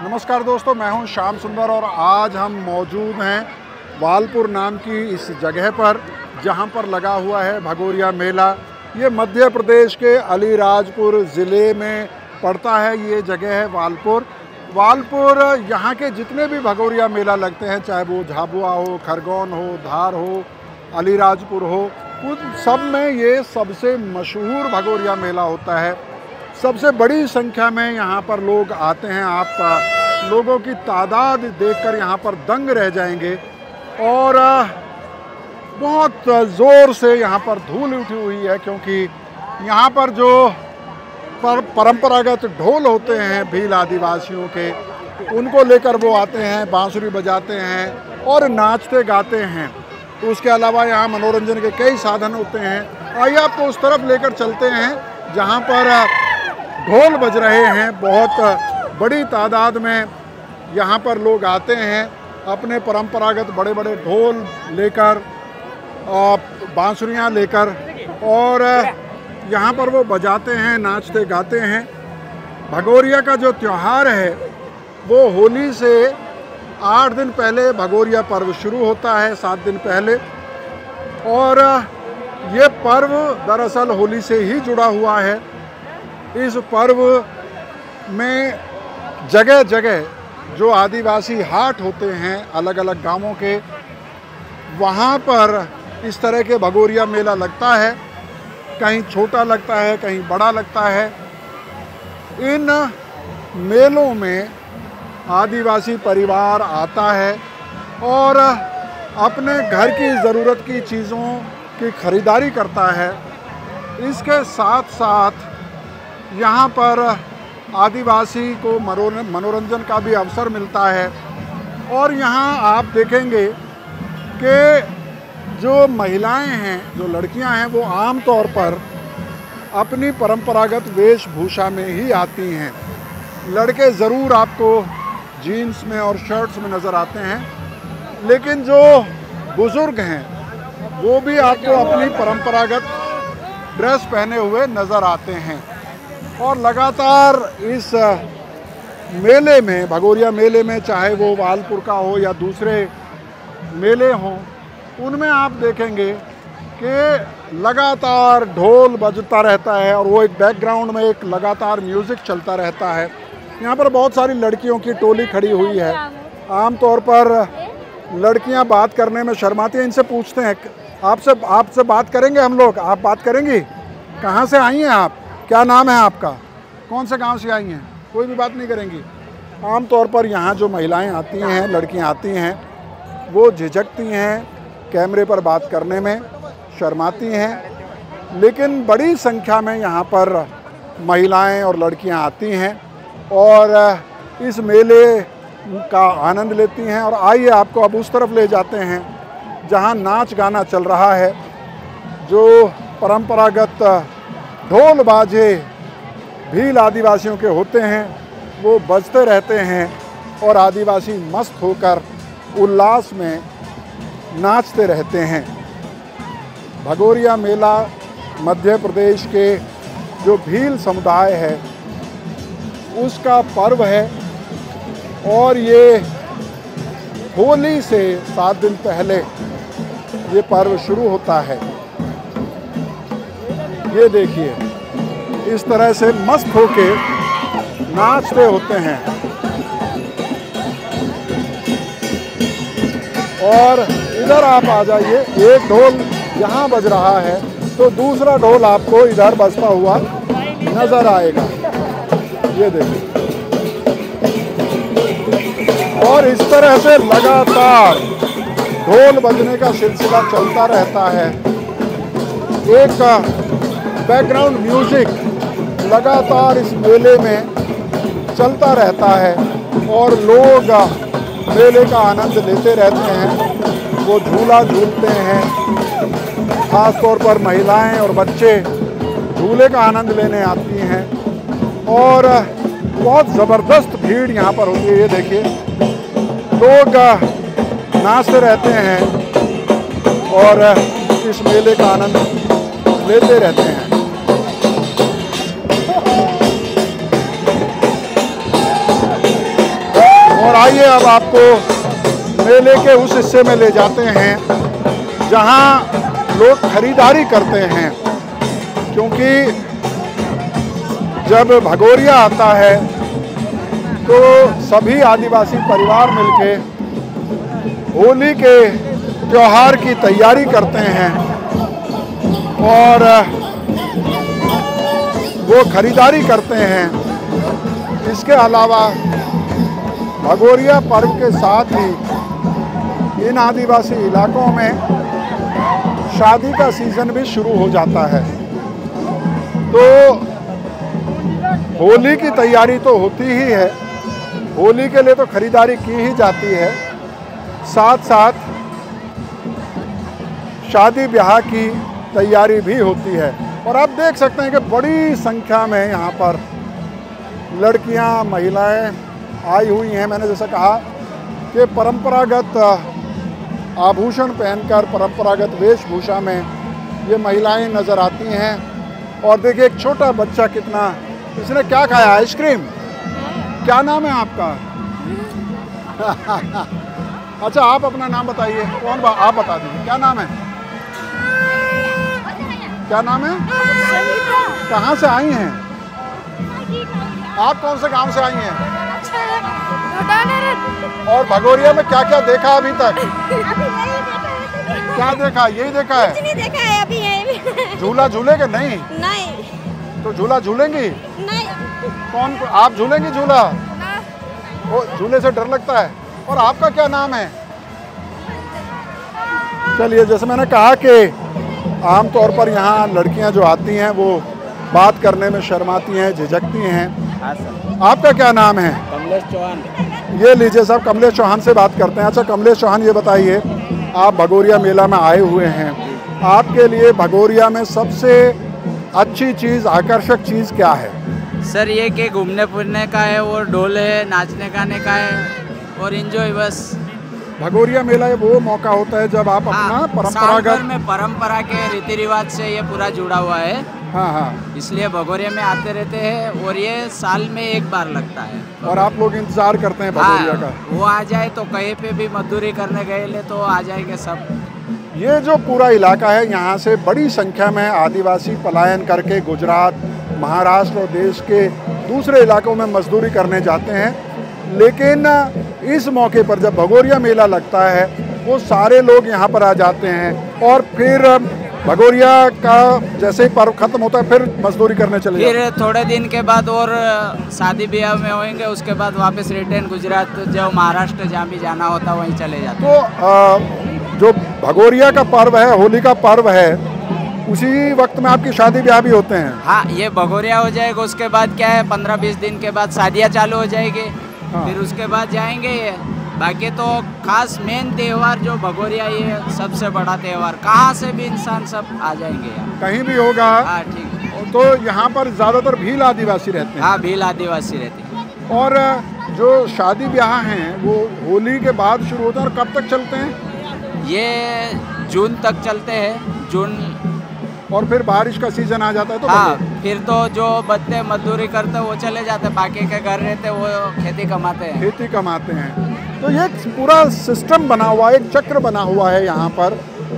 नमस्कार दोस्तों, मैं हूं श्याम सुंदर और आज हम मौजूद हैं वालपुर नाम की इस जगह पर, जहां पर लगा हुआ है भगोरिया मेला। ये मध्य प्रदेश के अलीराजपुर ज़िले में पड़ता है। ये जगह है वालपुर। वालपुर यहाँ के जितने भी भगोरिया मेला लगते हैं, चाहे वो झाबुआ हो, खरगोन हो, धार हो, अलीराजपुर हो, उन सब में ये सबसे मशहूर भगोरिया मेला होता है। सबसे बड़ी संख्या में यहाँ पर लोग आते हैं। आप लोगों की तादाद देखकर यहाँ पर दंग रह जाएंगे और बहुत ज़ोर से यहाँ पर धूल उठी हुई है, क्योंकि यहाँ पर जो परंपरागत ढोल होते हैं भील आदिवासियों के, उनको लेकर वो आते हैं, बांसुरी बजाते हैं और नाचते गाते हैं। उसके अलावा यहाँ मनोरंजन के कई साधन होते हैं। आइए आपको उस तरफ लेकर चलते हैं जहाँ पर ढोल बज रहे हैं। बहुत बड़ी तादाद में यहाँ पर लोग आते हैं अपने परंपरागत बड़े बड़े ढोल लेकर, बांसुरियाँ लेकर, और यहाँ पर वो बजाते हैं, नाचते गाते हैं। भगोरिया का जो त्यौहार है वो होली से 8 दिन पहले भगोरिया पर्व शुरू होता है, 7 दिन पहले। और ये पर्व दरअसल होली से ही जुड़ा हुआ है। इस पर्व में जगह जगह जो आदिवासी हाट होते हैं अलग अलग गांवों के, वहाँ पर इस तरह के भगोरिया मेला लगता है। कहीं छोटा लगता है, कहीं बड़ा लगता है। इन मेलों में आदिवासी परिवार आता है और अपने घर की ज़रूरत की चीज़ों की खरीदारी करता है। इसके साथ साथ यहाँ पर आदिवासी को मनोरंजन का भी अवसर मिलता है। और यहाँ आप देखेंगे कि जो महिलाएं हैं, जो लड़कियां हैं, वो आम तौर पर अपनी परंपरागत वेशभूषा में ही आती हैं। लड़के ज़रूर आपको जीन्स में और शर्ट्स में नज़र आते हैं, लेकिन जो बुज़ुर्ग हैं वो भी आपको अपनी परंपरागत ड्रेस पहने हुए नज़र आते हैं। और लगातार इस मेले में, भगोरिया मेले में, चाहे वो वालपुर का हो या दूसरे मेले हों, उनमें आप देखेंगे कि लगातार ढोल बजता रहता है और वो एक बैकग्राउंड में एक लगातार म्यूज़िक चलता रहता है। यहाँ पर बहुत सारी लड़कियों की टोली खड़ी हुई है। आमतौर पर लड़कियाँ बात करने में शर्माती हैं। इनसे पूछते हैं, आपसे बात करेंगे हम लोग, आप बात करेंगी? कहाँ से आई हैं आप? क्या नाम है आपका? कौन से गांव से आई हैं? कोई भी बात नहीं करेंगी। आमतौर पर यहाँ जो महिलाएं आती हैं, लड़कियाँ आती हैं, वो झिझकती हैं, कैमरे पर बात करने में शर्माती हैं। लेकिन बड़ी संख्या में यहाँ पर महिलाएं और लड़कियाँ आती हैं और इस मेले का आनंद लेती हैं। और आइए आपको अब उस तरफ ले जाते हैं जहाँ नाच गाना चल रहा है। जो परंपरागत ढोल बाजे भील आदिवासियों के होते हैं वो बजते रहते हैं और आदिवासी मस्त होकर उल्लास में नाचते रहते हैं। भगोरिया मेला मध्य प्रदेश के जो भील समुदाय है उसका पर्व है और ये होली से 7 दिन पहले ये पर्व शुरू होता है। ये देखिए, इस तरह से मस्त होके नाचते होते हैं। और इधर आप आ जाइए, एक ढोल यहाँ बज रहा है तो दूसरा ढोल आपको इधर बजता हुआ नज़र आएगा। ये देखिए, और इस तरह से लगातार ढोल बजने का सिलसिला चलता रहता है। एक बैकग्राउंड म्यूज़िक लगातार इस मेले में चलता रहता है और लोग मेले का आनंद लेते रहते हैं। वो झूला झूलते हैं, ख़ास तौर पर महिलाएं और बच्चे झूले का आनंद लेने आती हैं और बहुत ज़बरदस्त भीड़ यहाँ पर होती है। ये देखिए, लोग नाचते रहते हैं और इस मेले का आनंद लेते रहते हैं। आइए अब आपको मेले के उस हिस्से में ले जाते हैं जहां लोग खरीदारी करते हैं, क्योंकि जब भगोरिया आता है तो सभी आदिवासी परिवार मिलके होली के त्योहार की तैयारी करते हैं और वो खरीदारी करते हैं। इसके अलावा भगोरिया पर्व के साथ ही इन आदिवासी इलाकों में शादी का सीज़न भी शुरू हो जाता है। तो होली की तैयारी तो होती ही है, होली के लिए तो खरीदारी की ही जाती है, साथ साथ शादी ब्याह की तैयारी भी होती है। और आप देख सकते हैं कि बड़ी संख्या में यहाँ पर लड़कियाँ, महिलाएं आई हुई हैं। मैंने जैसे कहा कि परंपरागत आभूषण पहनकर, परंपरागत वेशभूषा में ये महिलाएं नज़र आती हैं। और देखिए एक छोटा बच्चा कितना, इसने क्या खाया? आइसक्रीम। क्या नाम है आपका? अच्छा, आप अपना नाम बताइए। कौन आप बता दीजिए, क्या नाम है? क्या नाम है? कहाँ से आई हैं? आप कौन से गांव से आई हैं? और भगोरिया में क्या क्या देखा अभी तक? क्या देखा? यही देखा है? कुछ नहीं देखा है अभी है। झूला झूलेंगे? नहीं नहीं। तो झूला झूलेंगी? नहीं। कौन? आप झूलेंगी झूला? वो झूले से डर लगता है। और आपका क्या नाम है? चलिए, जैसे मैंने कहा कि आमतौर पर यहाँ लड़कियाँ जो आती हैं वो बात करने में शर्माती हैं, झिझकती हैं। हाँ सर। आपका क्या नाम है? कमलेश चौहान। ये लीजिए साहब, कमलेश चौहान से बात करते हैं। अच्छा कमलेश चौहान, ये बताइए, आप भगोरिया मेला में आए हुए हैं, आपके लिए भगोरिया में सबसे अच्छी चीज़, आकर्षक चीज़ क्या है? सर ये कि घूमने फिरने का है और ढोल है, नाचने गाने का है और एंजॉय बस। भगोरिया मेला वो मौका होता है जब आप अपना परंपरागत में परंपरा के रीति रिवाज से ये पूरा जुड़ा हुआ है। हाँ हाँ, इसलिए भगोरिया में आते रहते हैं और ये साल में एक बार लगता है। और आप लोग इंतजार करते हैं भगोरिया का? वो आ जाए तो कहीं पे भी मजदूरी करने गए ले तो आ जाएंगे सब। ये जो पूरा इलाका है, यहाँ से बड़ी संख्या में आदिवासी पलायन करके गुजरात, महाराष्ट्र और देश के दूसरे इलाकों में मजदूरी करने जाते हैं। लेकिन इस मौके पर जब भगोरिया मेला लगता है वो सारे लोग यहाँ पर आ जाते हैं और फिर भगोरिया का जैसे ही पर्व खत्म होता है फिर मजदूरी करने चले जाते हैं। फिर थोड़े दिन के बाद और शादी ब्याह में होंगे, उसके बाद वापस रिटर्न गुजरात, जो महाराष्ट्र जहाँ भी जाना होता वहीं चले जाते हैं। तो जो भगोरिया का पर्व है, होली का पर्व है, उसी वक्त में आपकी शादी ब्याह भी होते हैं? हाँ, ये भगोरिया हो जाएगा, उसके बाद क्या है 15-20 दिन के बाद शादियाँ चालू हो जाएगी। हाँ। फिर उसके बाद जाएंगे ये। बाकी तो खास मेन त्यौहार जो भगोरिया, ये सबसे बड़ा त्यौहार, कहाँ से भी इंसान सब आ जाएंगे यहाँ, कहीं भी होगा। हाँ ठीक। तो यहाँ पर ज़्यादातर भील आदिवासी रहते हैं? हाँ, भील आदिवासी रहते हैं। और जो शादी ब्याह हैं वो होली के बाद शुरू होते हैं और कब तक चलते हैं? ये जून तक चलते हैं, जून। और फिर बारिश का सीजन आ जाता है तो? हाँ, फिर तो जो बच्चे मजदूरी करते हैं वो चले जाते हैं, बाकी के घर रहते हैं वो खेती कमाते हैं। खेती कमाते हैं। तो ये पूरा सिस्टम बना हुआ है, एक चक्र बना हुआ है यहाँ पर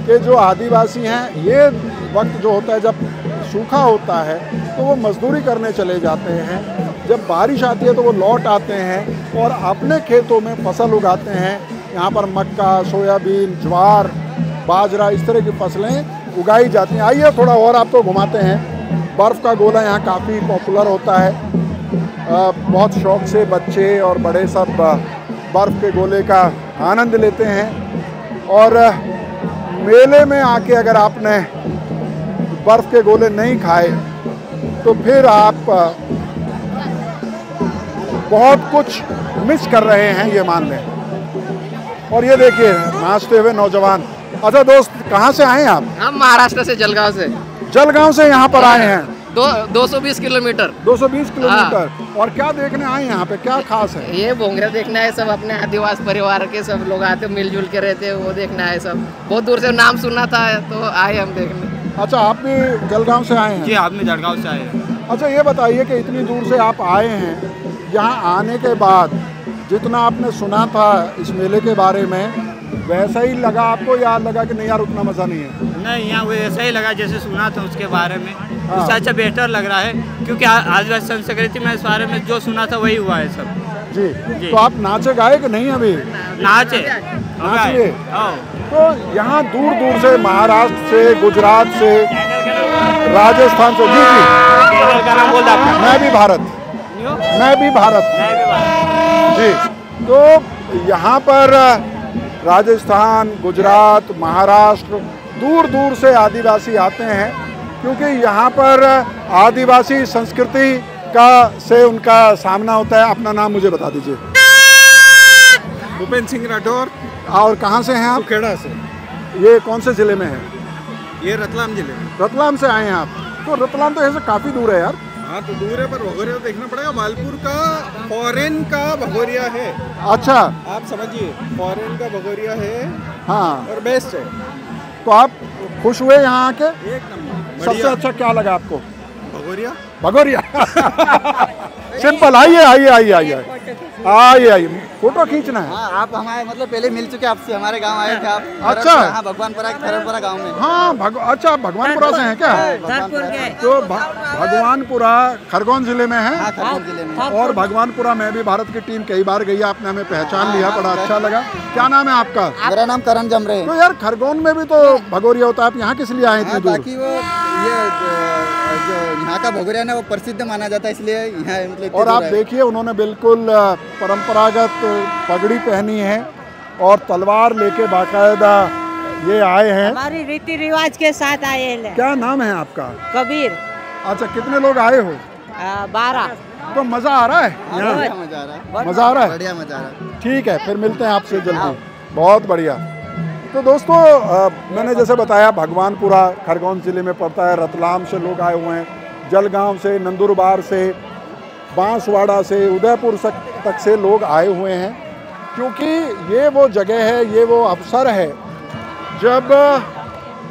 कि जो आदिवासी हैं, ये वक्त जो होता है जब सूखा होता है तो वो मजदूरी करने चले जाते हैं, जब बारिश आती है तो वो लौट आते हैं और अपने खेतों में फसल उगाते हैं। यहाँ पर मक्का, सोयाबीन, ज्वार, बाजरा, इस तरह की फसलें उगाई जाती हैं। आइए थोड़ा और आपको घुमाते हैं। बर्फ़ का गोला यहाँ काफ़ी पॉपुलर होता है, बहुत शौक से बच्चे और बड़े सब बर्फ़ के गोले का आनंद लेते हैं। और मेले में आके अगर आपने बर्फ़ के गोले नहीं खाए तो फिर आप बहुत कुछ मिस कर रहे हैं, ये मान लें। और ये देखिए नाचते हुए नौजवान। अच्छा दोस्त, कहाँ से आए हैं आप? हम महाराष्ट्र से, जलगांव से। जलगांव से यहाँ पर आए हैं? 220 किलोमीटर। 220 किलोमीटर। और क्या देखने आए यहाँ पे, क्या खास है? ये भोंगरा देखना है, सब अपने आदिवासी परिवार के सब लोग आते, मिलजुल के रहते हैं, वो देखना है सब। बहुत दूर से नाम सुना था तो आए हम देखने। अच्छा, आप भी जलगांव से आए हैं? जी, आप भी जलगांव से आए हैं। अच्छा, ये बताइए कि इतनी दूर से आप आए हैं, यहाँ आने के बाद जितना आपने सुना था इस मेले के बारे में वैसा ही लगा आपको, या लगा कि नहीं यार उतना मज़ा नहीं है? नहीं, यहाँ वो ऐसा ही लगा जैसे सुना था उसके बारे में। उससे अच्छा बेहतर लग रहा है, क्योंकि आदिवासी संस्कृति में इस बारे में जो सुना था वही हुआ है सब। जी। तो आप नाचे गाए कि नहीं अभी? नाचे नाचिए। तो यहाँ दूर दूर से, महाराष्ट्र से, गुजरात से, राजस्थान से। जी जी, का नाम बोल रहा था। मैं भी भारत। जी। तो यहाँ पर राजस्थान, गुजरात, महाराष्ट्र, दूर दूर से आदिवासी आते हैं, क्योंकि यहाँ पर आदिवासी संस्कृति का से उनका सामना होता है। अपना नाम मुझे बता दीजिए। भूपेंद्र सिंह राठौर। और कहाँ से हैं आप? खेड़ा से। ये कौन से ज़िले में है? ये रतलाम जिले में। रतलाम से आए हैं आप? तो रतलाम तो ऐसे काफ़ी दूर है यार। हाँ तो दूर है, पर भगोरिया तो देखना पड़ेगा। मालपुर का फॉरेन का भगोरिया है। अच्छा, आप समझिए, फॉरेन का भगोरिया है। हाँ, और बेस्ट है। तो आप खुश हुए यहाँ आके? एक नंबर। सबसे अच्छा क्या लगा आपको? भगोरिया। भगोरिया। सिंपल। आइए आइए आइए आइए आइए आइए, फोटो खींचना है। हाँ, आप हमारे मतलब पहले मिल चुके, आपसे हमारे गांव आए थे आप। अच्छा। हाँ, भगवानपुरा थरनपुरा गांव में। हाँ, अच्छा, भगवानपुरा से हैं क्या? तो भगवानपुरा खरगोन जिले में है। हाँ, खरगोन जिले में। और भगवानपुरा में भी भारत की टीम कई बार गई, आपने हमें पहचान लिया, बड़ा अच्छा लगा। क्या नाम है आपका? मेरा नाम करण जमरे। तो यार खरगोन में भी तो भगोरिया होता है, आप यहाँ किस लिए आए इतने दूर? बाकी वो ये जो यहाँ का भगोरिया ना वो प्रसिद्ध माना जाता है, इसलिए यहाँ मतलब। और आप देखिए, उन्होंने बिल्कुल परंपरागत पगड़ी पहनी है और तलवार लेके बाकायदा ये आए हैं। हमारी रीति रिवाज के साथ आए हैं। क्या नाम है आपका? कबीर। अच्छा, कितने लोग आए हो? 12। तो मजा आ रहा है यहाँ? मजा आ रहा है। मजा आ रहा है? बढ़िया मजा आ रहा है। ठीक है, फिर मिलते हैं आपसे जल्दी। बहुत बढ़िया। तो दोस्तों, मैंने जैसे बताया, भगवानपुरा खरगोन ज़िले में पड़ता है। रतलाम से लोग आए हुए हैं, जलगांव से, नंदुरबार से, बांसवाड़ा से, उदयपुर तक से लोग आए हुए हैं, क्योंकि ये वो जगह है, ये वो अवसर है जब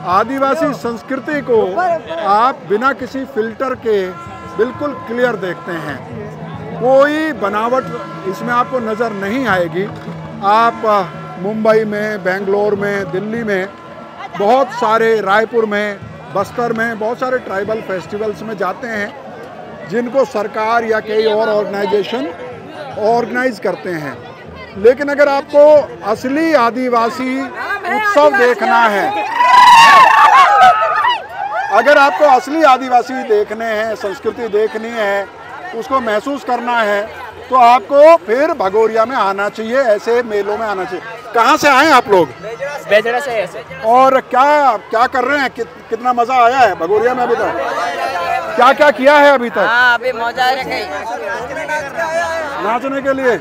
आदिवासी संस्कृति को आप बिना किसी फिल्टर के बिल्कुल क्लियर देखते हैं। कोई बनावट इसमें आपको नज़र नहीं आएगी। आप मुंबई में, बेंगलोर में, दिल्ली में, बहुत सारे, रायपुर में, बस्तर में बहुत सारे ट्राइबल फेस्टिवल्स में जाते हैं, जिनको सरकार या कई और ऑर्गेनाइजेशन ऑर्गेनाइज करते हैं। लेकिन अगर आपको असली आदिवासी उत्सव देखना है, अगर आपको असली आदिवासी देखने हैं, संस्कृति देखनी है, उसको महसूस करना है, तो आपको फिर भगोरिया में आना चाहिए, ऐसे मेलों में आना चाहिए। कहाँ से आए आप लोग? बेजरा से ऐसे। और क्या क्या कर रहे हैं? कितना मजा आया है भगोरिया में अभी तक? क्या क्या किया है अभी तक? हाँ, अभी मजा आ रहा है नाचने के लिए।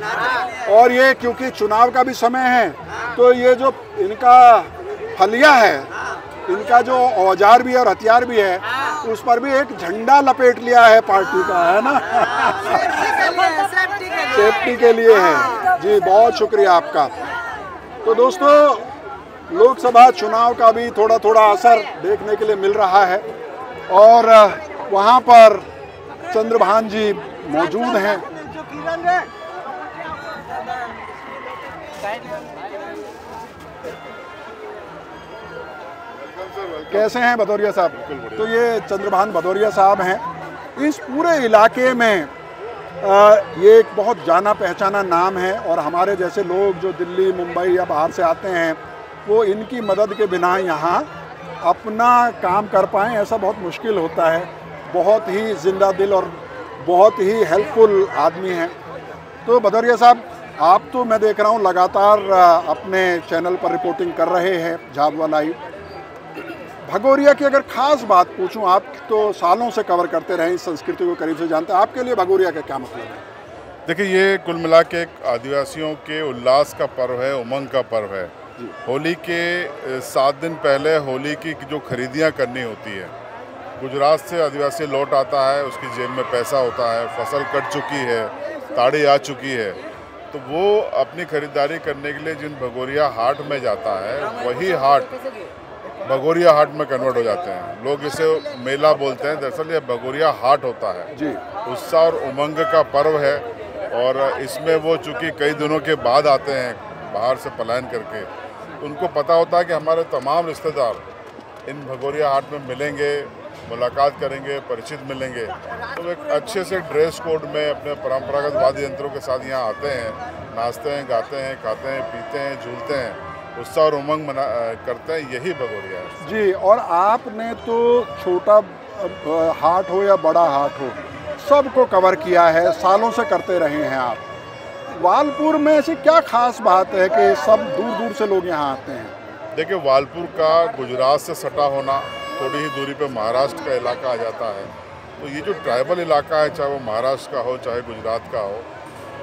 और ये क्योंकि चुनाव का भी समय है, तो ये जो इनका फलिया है, इनका जो औजार भी है और हथियार भी है, उस पर भी एक झंडा लपेट लिया है पार्टी का, है ना? सेफ्टी के लिए है। जी, बहुत शुक्रिया आपका। तो दोस्तों, लोकसभा चुनाव का भी थोड़ा थोड़ा असर देखने के लिए मिल रहा है, और वहाँ पर चंद्रभान जी मौजूद हैं। कैसे हैं भदौरिया साहब? तो ये चंद्रभान भदौरिया साहब हैं। इस पूरे इलाके में ये एक बहुत जाना पहचाना नाम है, और हमारे जैसे लोग जो दिल्ली, मुंबई या बाहर से आते हैं, वो इनकी मदद के बिना यहाँ अपना काम कर पाएँ, ऐसा बहुत मुश्किल होता है। बहुत ही जिंदा दिल और बहुत ही हेल्पफुल आदमी हैं। तो भदौरिया साहब, आप तो मैं देख रहा हूँ लगातार अपने चैनल पर रिपोर्टिंग कर रहे हैं, झाबुआ लाइव। भगोरिया की अगर खास बात पूछूं, आप तो सालों से कवर करते रहे, इस संस्कृति को करीब से जानते हैं, आपके लिए भगोरिया का क्या मतलब है? देखिए, ये कुल मिला के एक आदिवासियों के उल्लास का पर्व है, उमंग का पर्व है। होली के 7 दिन पहले होली की जो खरीदियां करनी होती है, गुजरात से आदिवासी लौट आता है, उसकी जेब में पैसा होता है, फसल कट चुकी है, ताड़ी आ चुकी है, तो वो अपनी खरीदारी करने के लिए जिन भगोरिया हाट में जाता है, वही हाट भगोरिया हाट में कन्वर्ट हो जाते हैं। लोग इसे मेला बोलते हैं, दरअसल ये भगोरिया हाट होता है जी। उत्साह और उमंग का पर्व है। और इसमें वो चूँकि कई दिनों के बाद आते हैं बाहर से पलायन करके, उनको पता होता है कि हमारे तमाम रिश्तेदार इन भगोरिया हाट में मिलेंगे, मुलाकात करेंगे, परिचित मिलेंगे। तो एक अच्छे से ड्रेस कोड में अपने परंपरागत वाद्य यंत्रों के साथ यहाँ आते हैं, नाचते हैं, गाते हैं, खाते हैं, पीते हैं, झूलते हैं, उत्साह और उमंग करते हैं। यही भगोरिया है जी। और आपने तो छोटा हाट हो या बड़ा हाट हो, सबको कवर किया है, सालों से करते रहे हैं आप। वालपुर में ऐसी क्या खास बात है कि सब दूर दूर से लोग यहाँ आते हैं? देखिए, वालपुर का गुजरात से सटा होना, थोड़ी ही दूरी पे महाराष्ट्र का इलाका आ जाता है। तो ये जो ट्राइबल इलाका है, चाहे वो महाराष्ट्र का हो, चाहे गुजरात का हो,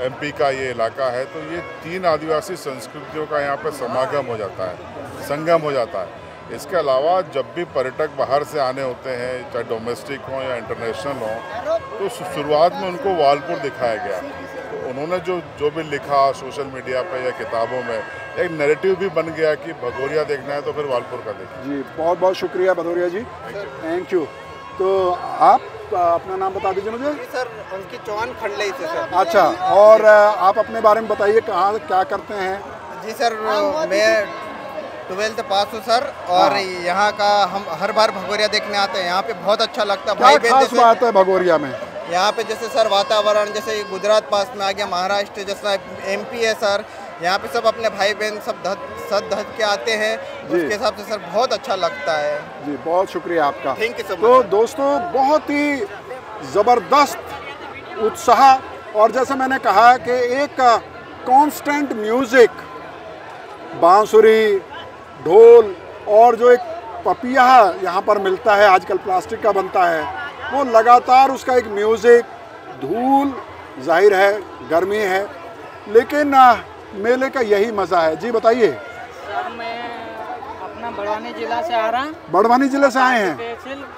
एमपी का ये इलाका है, तो ये 3 आदिवासी संस्कृतियों का यहाँ पे समागम हो जाता है, संगम हो जाता है। इसके अलावा जब भी पर्यटक बाहर से आने होते हैं, चाहे डोमेस्टिक हों या इंटरनेशनल हों, तो शुरुआत में उनको वालपुर दिखाया गया। तो उन्होंने जो भी लिखा सोशल मीडिया पे या किताबों में, एक नैरेटिव भी बन गया कि भगोरिया देखना है तो फिर वालपुर का देखना। जी, बहुत बहुत शुक्रिया भदौरिया जी, थैंक यू। तो आप अपना नाम बता दीजिए मुझे। सर अंकित चौहान खंडलई से सर। अच्छा, और आप अपने बारे में बताइए, कहाँ क्या करते हैं? जी सर, मैं 12th पास हूँ सर, और यहाँ का हम हर बार भगोरिया देखने आते हैं। यहाँ पे बहुत अच्छा लगता है। क्या खास बात है भगोरिया में? यहाँ पे जैसे सर वातावरण, जैसे गुजरात पास में आ गया, महाराष्ट्र जैसा एमपी है सर, यहाँ पे सब अपने भाई बहन सब सद धज के आते हैं, उसके हिसाब से सर बहुत अच्छा लगता है। जी, बहुत शुक्रिया आपका, थैंक यू सो मच। तो दोस्तों, बहुत ही ज़बरदस्त उत्साह, और जैसे मैंने कहा कि एक कांस्टेंट म्यूज़िक, बांसुरी, ढोल, और जो एक पपिया यहाँ पर मिलता है, आजकल प्लास्टिक का बनता है, वो लगातार उसका एक म्यूज़िक, धूल, जाहिर है गर्मी है, लेकिन मेले का यही मज़ा है। जी बताइए। सर मैं अपना बड़वानी जिला से आ रहा हूँ। बड़वानी जिले से आए हैं,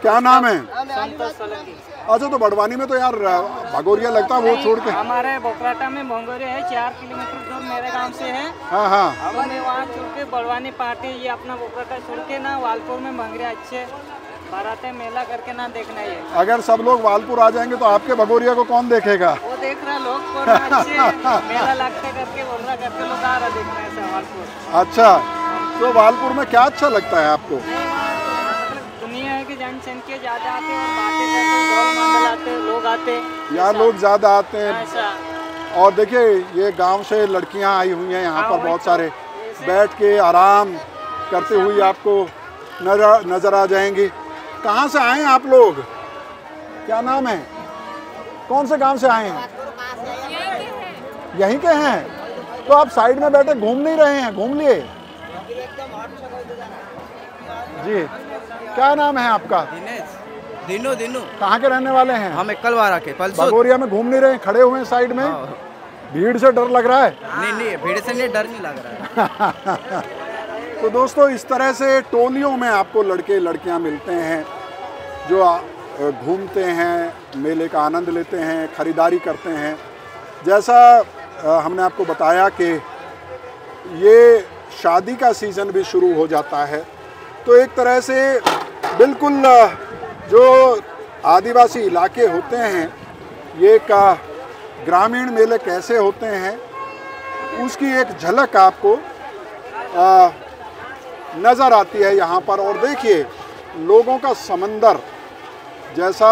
क्या नाम है? संतोष सोलंकी। अच्छा, तो बड़वानी में तो यार भगोरिया लगता है, वो छोड़ के हमारे बोकराटा में भगोरिया है, 4 किलोमीटर दूर मेरे गांव से है। हाँ हाँ। अब मैं वहाँ छोड़ के बड़वानी पार्टी, ये अपना बोकराटा छोड़ के ना वालपुर में भंगरिया अच्छे बाराते मेला करके ना देखना है। अगर सब लोग वालपुर आ जाएंगे तो आपके भगोरिया को कौन देखेगा? वो देख रहा लोग, अच्छे मेला लगते करके बोल रहा करके लोग आ रहा देखना है वालपुर। अच्छा, तो वालपुर में क्या अच्छा लगता है आपको? दुनिया है कि जनसंख्या ज्यादा आते हैं, बातें करते, ढोल मंडल आते, लोग आते, यहाँ लोग ज़्यादा आते हैं। ऐसा। और देखिए, ये गांव से लड़कियां आई हुई हैं यहाँ पर, बहुत सारे बैठ के आराम करते हुए आपको नज़र आ जाएंगी। कहाँ से आए हैं आप लोग? क्या नाम है? कौन से गांव से आए हैं? यहीं के हैं। तो आप साइड में बैठे घूम नहीं रहे हैं? घूम लिए जी। क्या नाम है आपका? दिनू। कहाँ के रहने वाले हैं? हम कलवारा के। भगोरिया में घूम नहीं रहे, खड़े हुए हैं साइड में। भीड़ से डर लग रहा है? नहीं, भीड़ से नहीं, डर नहीं लग रहा है। तो दोस्तों, इस तरह से टोलियों में आपको लड़के लड़कियां मिलते हैं जो घूमते हैं, मेले का आनंद लेते हैं, ख़रीदारी करते हैं। जैसा हमने आपको बताया कि ये शादी का सीज़न भी शुरू हो जाता है, तो एक तरह से बिल्कुल जो आदिवासी इलाके होते हैं, ये का ग्रामीण मेले कैसे होते हैं, उसकी एक झलक आपको नज़र आती है यहाँ पर। और देखिए, लोगों का समंदर, जैसा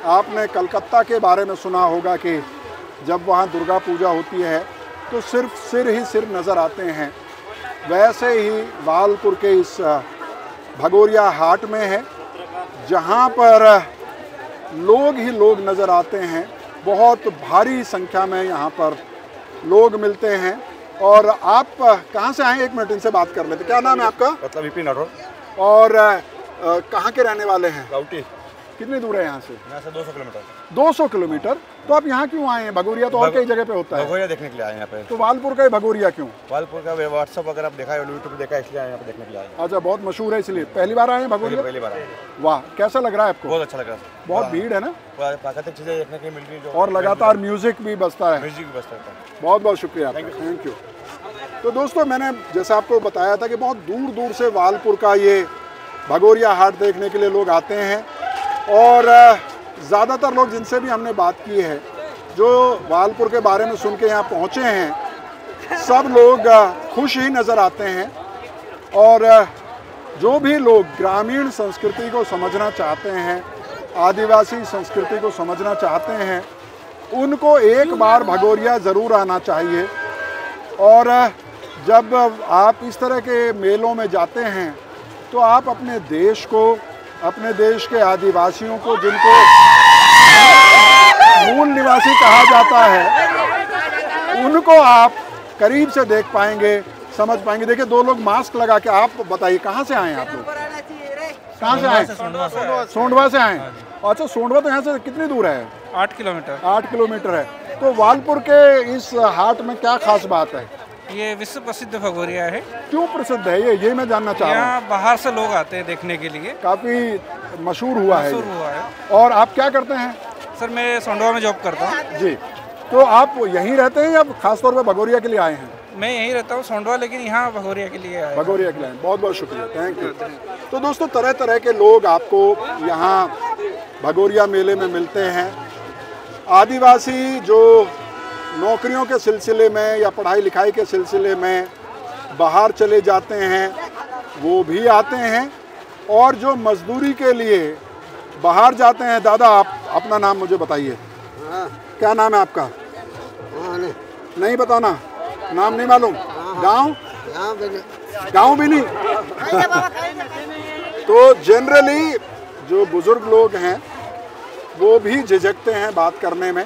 आपने कलकत्ता के बारे में सुना होगा कि जब वहाँ दुर्गा पूजा होती है तो सिर्फ सिर ही सिर नज़र आते हैं, वैसे ही वालपुर के इस भगोरिया हाट में है, जहाँ पर लोग ही लोग नज़र आते हैं। बहुत भारी संख्या में यहाँ पर लोग मिलते हैं। और आप कहाँ से आए? 1 मिनट इनसे बात कर लेते। क्या नाम है आपका? मतलब विपिन राठौर। और कहाँ के रहने वाले हैं? राउटी। कितनी दूर है यहाँ से? यहाँ से 200 किलोमीटर। 200 किलोमीटर। तो आप यहाँ क्यों आए हैं? भगोरिया तो और कई जगह पे होता है। भगोरिया देखने के लिए आए यहाँ पे। तो वालपुर का ही भगोरिया क्यों? वालपुर का व्हाट्सअप अगर आप देखा है, यूट्यूब देखा है, इसलिए यहाँ पे देखने के लिए आए। अच्छा, बहुत मशहूर है इसलिए। पहली बार आए हैं भगोरिया? पहली बार आए। वाह, कैसा लग रहा है आपको? बहुत अच्छा लग रहा है। बहुत भीड़ है ना? प्राकृतिक चीज़ें देखने के लिए मिल रही है, और लगातार म्यूजिक भी बजता है। म्यूजिक भी बजता है। बहुत बहुत शुक्रिया, थैंक यू। तो दोस्तों, मैंने जैसा आपको बताया था कि बहुत दूर दूर से वालपुर का ये भगोरिया हाट देखने के लिए लोग आते हैं। और ज़्यादातर लोग जिनसे भी हमने बात की है, जो वालपुर के बारे में सुन के यहाँ पहुँचे हैं, सब लोग खुश ही नज़र आते हैं। और जो भी लोग ग्रामीण संस्कृति को समझना चाहते हैं, आदिवासी संस्कृति को समझना चाहते हैं, उनको एक बार भगोरिया ज़रूर आना चाहिए। और जब आप इस तरह के मेलों में जाते हैं तो आप अपने देश को, अपने देश के आदिवासियों को, जिनको मूल निवासी कहा जाता है, उनको आप करीब से देख पाएंगे, समझ पाएंगे। देखिए, दो लोग मास्क लगा के, आप बताइए कहाँ से आए हैं आप लोग? कहाँ से आए? सोंडवा से आए। अच्छा, सोंडवा तो यहाँ से कितनी दूर है? 8 किलोमीटर। 8 किलोमीटर है। तो वालपुर के इस हाट में क्या खास बात है? ये विश्व प्रसिद्ध भगोरिया है। क्यों प्रसिद्ध है ये मैं जानना चाह रहा हूँ। यहाँ बाहर से लोग आते हैं देखने के लिए। काफी मशहूर हुआ है। और आप क्या करते हैं? सर, मैं सोंडवा में जॉब करता हूँ। जी, तो आप यहीं रहते हैं या खासतौर पर भगोरिया के लिए आए हैं? मैं यहीं रहता हूँ सोंडवा, लेकिन यहाँ भगोरिया के लिए आया। भगोरिया के लिए, बहुत बहुत शुक्रिया, थैंक यू। तो दोस्तों, तरह तरह के लोग आपको यहाँ भगोरिया मेले में मिलते हैं। आदिवासी जो नौकरियों के सिलसिले में या पढ़ाई लिखाई के सिलसिले में बाहर चले जाते हैं, वो भी आते हैं। और जो मजदूरी के लिए बाहर जाते हैं, दादा आप अपना नाम मुझे बताइए। क्या नाम है आपका? नहीं बताना, नाम नहीं मालूम? गाँव भी नहीं। तो जनरली जो बुजुर्ग लोग हैं वो भी झिझकते हैं बात करने में,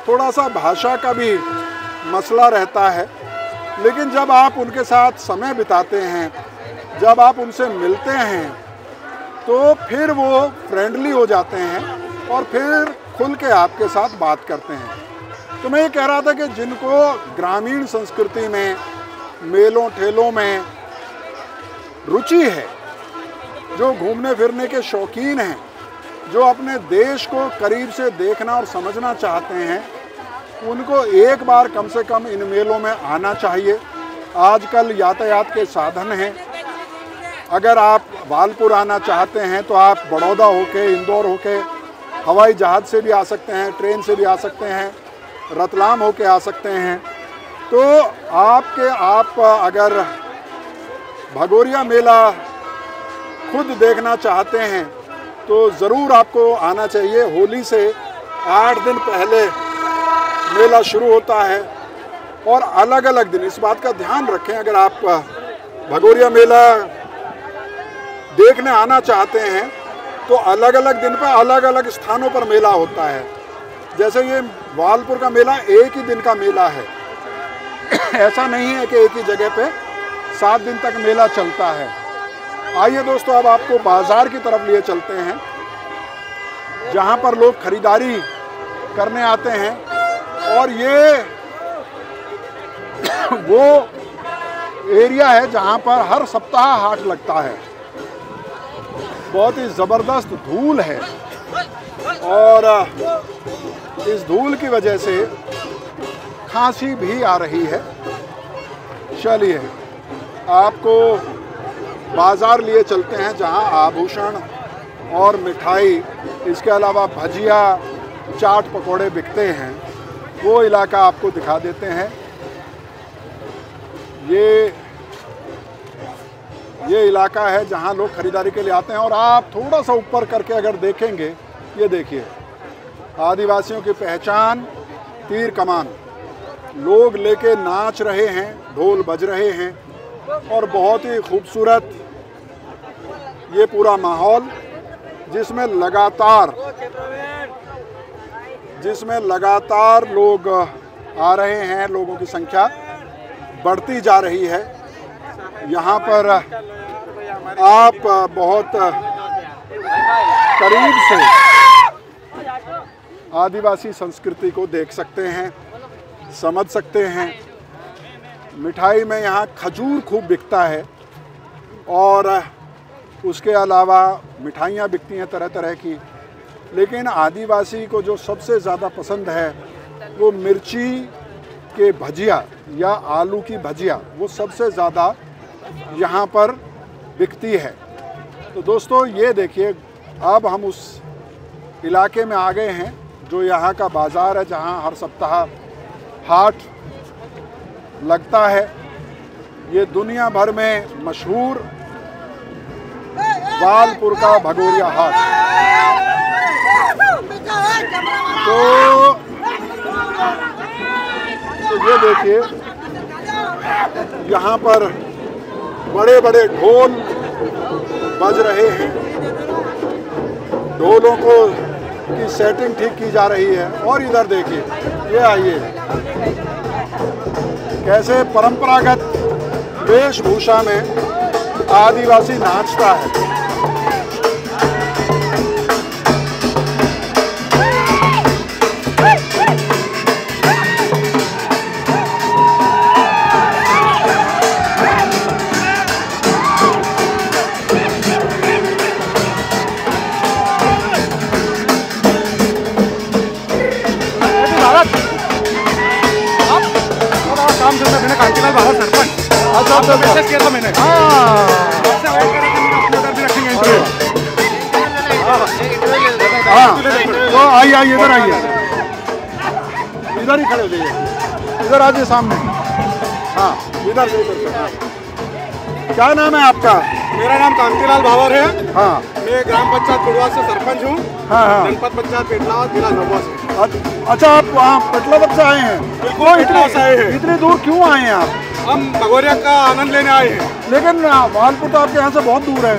थोड़ा सा भाषा का भी मसला रहता है। लेकिन जब आप उनके साथ समय बिताते हैं, जब आप उनसे मिलते हैं, तो फिर वो फ्रेंडली हो जाते हैं और फिर खुल के आपके साथ बात करते हैं। तो मैं ये कह रहा था कि जिनको ग्रामीण संस्कृति में, मेलों ठेलों में रुचि है, जो घूमने फिरने के शौकीन हैं, जो अपने देश को करीब से देखना और समझना चाहते हैं, उनको एक बार कम से कम इन मेलों में आना चाहिए। आजकल यातायात के साधन हैं। अगर आप वालपुर आना चाहते हैं तो आप बड़ौदा होके, इंदौर होके, हवाई जहाज़ से भी आ सकते हैं, ट्रेन से भी आ सकते हैं, रतलाम होके आ सकते हैं। तो आप अगर भगोरिया मेला खुद देखना चाहते हैं तो ज़रूर आपको आना चाहिए। होली से 8 दिन पहले मेला शुरू होता है और अलग अलग दिन, इस बात का ध्यान रखें, अगर आप भगोरिया मेला देखने आना चाहते हैं तो अलग अलग दिन पर अलग अलग स्थानों पर मेला होता है। जैसे ये वालपुर का मेला एक ही दिन का मेला है। ऐसा नहीं है कि एक ही जगह पे 7 दिन तक मेला चलता है। आइए दोस्तों, अब आपको बाज़ार की तरफ लिए चलते हैं, जहाँ पर लोग खरीदारी करने आते हैं। और ये वो एरिया है जहाँ पर हर सप्ताह हाट लगता है। बहुत ही ज़बरदस्त धूल है और इस धूल की वजह से खांसी भी आ रही है। चलिए आपको बाज़ार लिए चलते हैं, जहां आभूषण और मिठाई, इसके अलावा भजिया, चाट पकोड़े बिकते हैं। वो इलाका आपको दिखा देते हैं। ये इलाका है जहां लोग खरीदारी के लिए आते हैं। और आप थोड़ा सा ऊपर करके अगर देखेंगे, ये देखिए, आदिवासियों की पहचान तीर कमान, लोग लेके नाच रहे हैं, ढोल बज रहे हैं और बहुत ही खूबसूरत ये पूरा माहौल, जिसमें लगातार लोग आ रहे हैं, लोगों की संख्या बढ़ती जा रही है। यहाँ पर आप बहुत करीब से आदिवासी संस्कृति को देख सकते हैं, समझ सकते हैं। मिठाई में यहाँ खजूर खूब बिकता है और उसके अलावा मिठाइयाँ बिकती हैं तरह तरह की। लेकिन आदिवासी को जो सबसे ज़्यादा पसंद है वो मिर्ची के भजिया या आलू की भजिया, वो सबसे ज़्यादा यहाँ पर बिकती है। तो दोस्तों ये देखिए, अब हम उस इलाके में आ गए हैं जो यहाँ का बाज़ार है, जहाँ हर सप्ताह हाट लगता है। ये दुनिया भर में मशहूर वालपुर का भगोरिया हाट। तो ये देखिए, यहाँ पर बड़े बड़े ढोल बज रहे हैं। ढोलों को की सेटिंग ठीक की जा रही है। और इधर देखिए, ये आइए कैसे परंपरागत वेशभूषा में आदिवासी नाचता है। मैंने कांतिलाल भावर सरपंच आपको मैसेज किया था मैंने। आपसे वेट कर रहा था, मैंने अपने उधर भी रखेंगे इंटरव्यू। तो आइए आइए, इधर आइए, इधर ही खड़े हो जाइए, इधर आ जाइए सामने। हाँ, इधर से क्या नाम है आपका? मेरा नाम कांतिलाल भावर है। हाँ, मैं ग्राम पंचायत कुड़वा से सरपंच हूँ। हाँ हाँ, जनपद पंचायत पेटलावद, जिला झाबुआ से। अच्छा, आप वहाँ पेटलावद से आए हैं? बिल्कुल, पेटलावद से आए हैं। इतनी दूर क्यों आए हैं आप? हम भगोरिया का आनंद लेने आए हैं। लेकिन वालपुर तो आपके यहाँ से बहुत दूर है।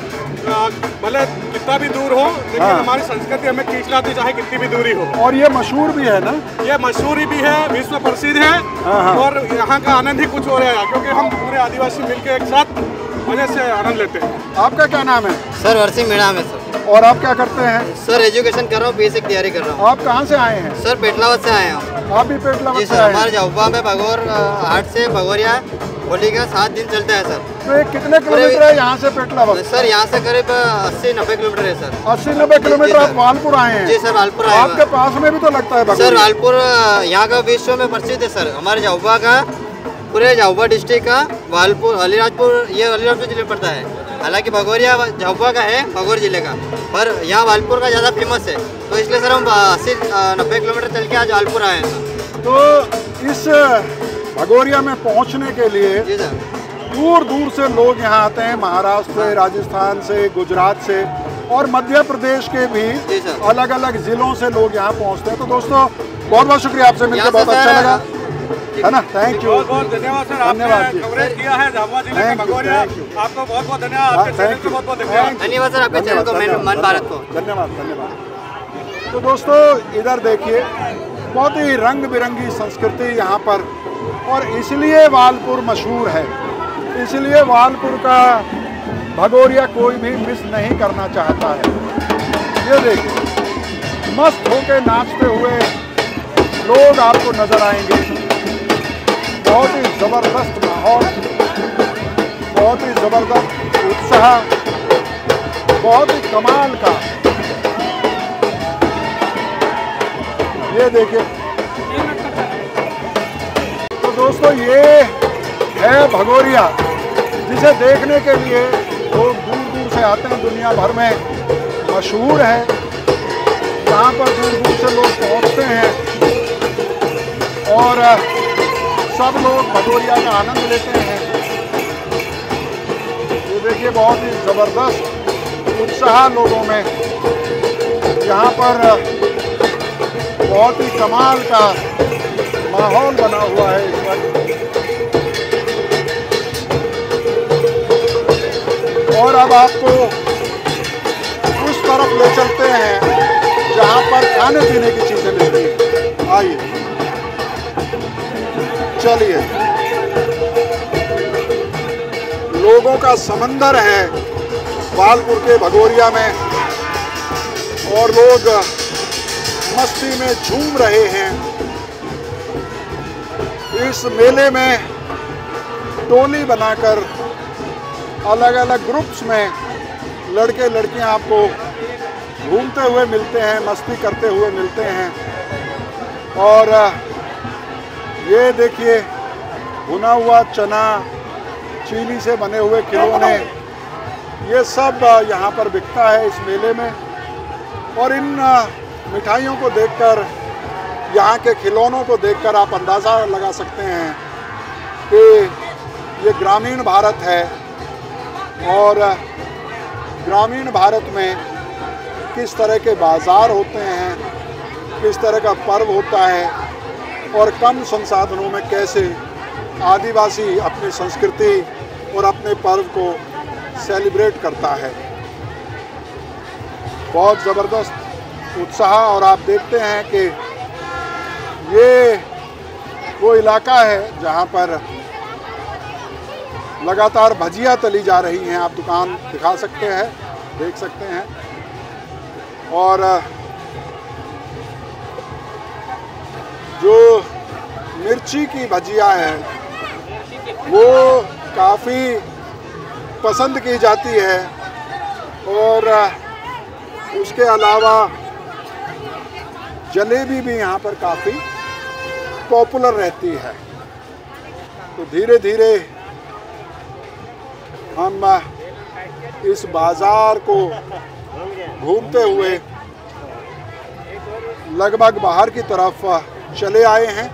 भले कितना भी दूर हो, लेकिन हमारी संस्कृति हमें खींच लाती, चाहे कितनी भी दूरी हो। और ये मशहूर भी है ना? ये मशहूरी भी है, विश्व प्रसिद्ध है। और यहाँ का आनंद ही कुछ हो रहा है, क्योंकि हम पूरे आदिवासी मिलकर एक साथ मजे से आनंद लेते हैं। आपका क्या नाम है? सर वर्षी मीणा में। सर और आप क्या करते हैं? सर एजुकेशन कर रहा हूँ, बीएससी की तैयारी कर रहा हूँ। आप कहाँ से आए हैं? सर पेटलावद से आए हैं। आप भी पेटलावद से आए हैं? हमारे झाबुआ में भगोर हाट से भगोरिया होली का 7 दिन चलता है सर। तो ये कितने किलोमीटर है यहाँ से पेटलावद? सर यहाँ से करीब 80-90 किलोमीटर है सर। 80-90 किलोमीटर। आप वालपुर आए हैं? जी सर, वालपुर आए। आपके पास में भी तो लगता है सर वालपुर यहाँ का विश्व में प्रसिद्ध है सर। हमारे झाबुआ का, पूरे झाबुआ डिस्ट्रिक्ट का वालपुर, अलीराजपुर, ये अलीराजपुर जिले में पड़ता है। हालांकि भगोरिया झाबुआ का है, भगोर जिले का, पर यहाँ वालपुर का ज़्यादा फेमस है। तो इसलिए सर हम 80-90 किलोमीटर चल के आज वालपुर आए हैं। तो इस भगोरिया में पहुँचने के लिए दूर दूर से लोग यहाँ आते हैं, महाराष्ट्र से, राजस्थान से, गुजरात से और मध्य प्रदेश के भी अलग अलग जिलों से लोग यहाँ पहुँचते हैं। तो दोस्तों, बहुत बहुत शुक्रिया, आपसे मिलकर बहुत अच्छा लगा, है ना? थैंक यू, बहुत बहुत धन्यवाद सर। आपने कवरेज किया है झाबुआ जिले का भगोरिया। आपको बहुत बहुत धन्यवाद, आपके चैनल को बहुत बहुत धन्यवाद। धन्यवाद सर, आपके चैनल को, मन भारत को धन्यवाद धन्यवाद। तो दोस्तों, इधर देखिए, बहुत ही रंग बिरंगी संस्कृति यहाँ पर, और इसलिए वालपुर मशहूर है। इसलिए वालपुर का भगोरिया कोई भी मिस नहीं करना चाहता है। ये देखिए, मस्त होके नाचते हुए लोग आपको नजर आएंगे। बहुत ही ज़बरदस्त माहौल, बहुत ही ज़बरदस्त उत्साह, बहुत ही कमाल का। ये देखिए, तो दोस्तों, ये है भगोरिया, जिसे देखने के लिए लोग दूर दूर से आते हैं। दुनिया भर में मशहूर है, यहाँ पर दूर दूर से लोग पहुँचते हैं और सब लोग भगोरिया का आनंद लेते हैं। ये देखिए, बहुत ही ज़बरदस्त उत्साह लोगों में। यहाँ पर बहुत ही कमाल का माहौल बना हुआ है इस वक्त। और अब आपको उस तरफ ले चलते हैं जहाँ पर खाने पीने की चीज़ें मिलती हैं। आइए, चलिए। लोगों का समंदर है वालपुर के भगोरिया में, और लोग मस्ती में झूम रहे हैं। इस मेले में टोली बनाकर अलग अलग ग्रुप्स में लड़के लड़कियां आपको घूमते हुए मिलते हैं, मस्ती करते हुए मिलते हैं। और ये देखिए, भुना हुआ चना, चीनी से बने हुए खिलौने, ये सब यहाँ पर बिकता है इस मेले में। और इन मिठाइयों को देखकर यहाँ के खिलौनों को देखकर आप अंदाज़ा लगा सकते हैं कि ये ग्रामीण भारत है और ग्रामीण भारत में किस तरह के बाज़ार होते हैं, किस तरह का पर्व होता है और कम संसाधनों में कैसे आदिवासी अपनी संस्कृति और अपने पर्व को सेलिब्रेट करता है। बहुत ज़बरदस्त उत्साह। और आप देखते हैं कि ये वो इलाका है जहाँ पर लगातार भजिया तली जा रही हैं। आप दुकान दिखा सकते हैं, देख सकते हैं। और जो मिर्ची की भजिया है वो काफ़ी पसंद की जाती है और उसके अलावा जलेबी भी यहाँ पर काफ़ी पॉपुलर रहती है। तो धीरे धीरे हम इस बाज़ार को घूमते हुए लगभग बाहर की तरफ चले आए हैं।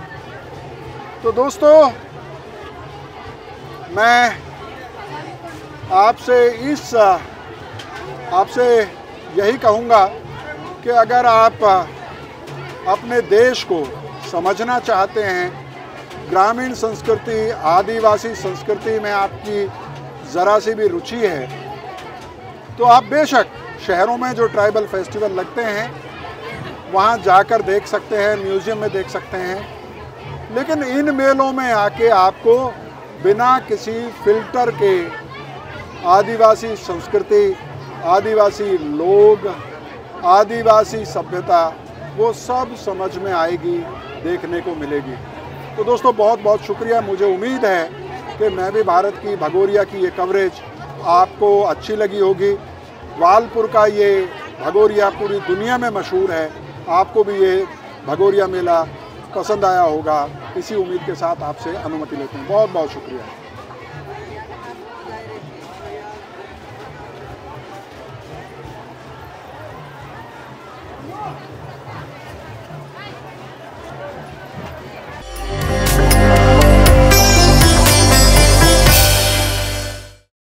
तो दोस्तों, मैं आपसे यही कहूँगा कि अगर आप अपने देश को समझना चाहते हैं, ग्रामीण संस्कृति, आदिवासी संस्कृति में आपकी ज़रा सी भी रुचि है, तो आप बेशक शहरों में जो ट्राइबल फेस्टिवल लगते हैं वहाँ जाकर देख सकते हैं, म्यूज़ियम में देख सकते हैं। लेकिन इन मेलों में आके आपको बिना किसी फिल्टर के आदिवासी संस्कृति, आदिवासी लोग, आदिवासी सभ्यता वो सब समझ में आएगी, देखने को मिलेगी। तो दोस्तों, बहुत बहुत शुक्रिया। मुझे उम्मीद है कि मैं भी भारत की भगोरिया की ये कवरेज आपको अच्छी लगी होगी। वालपुर का ये भगोरिया पूरी दुनिया में मशहूर है। आपको भी ये भगोरिया मेला पसंद आया होगा। इसी उम्मीद के साथ आपसे अनुमति लेते हैं। बहुत बहुत शुक्रिया।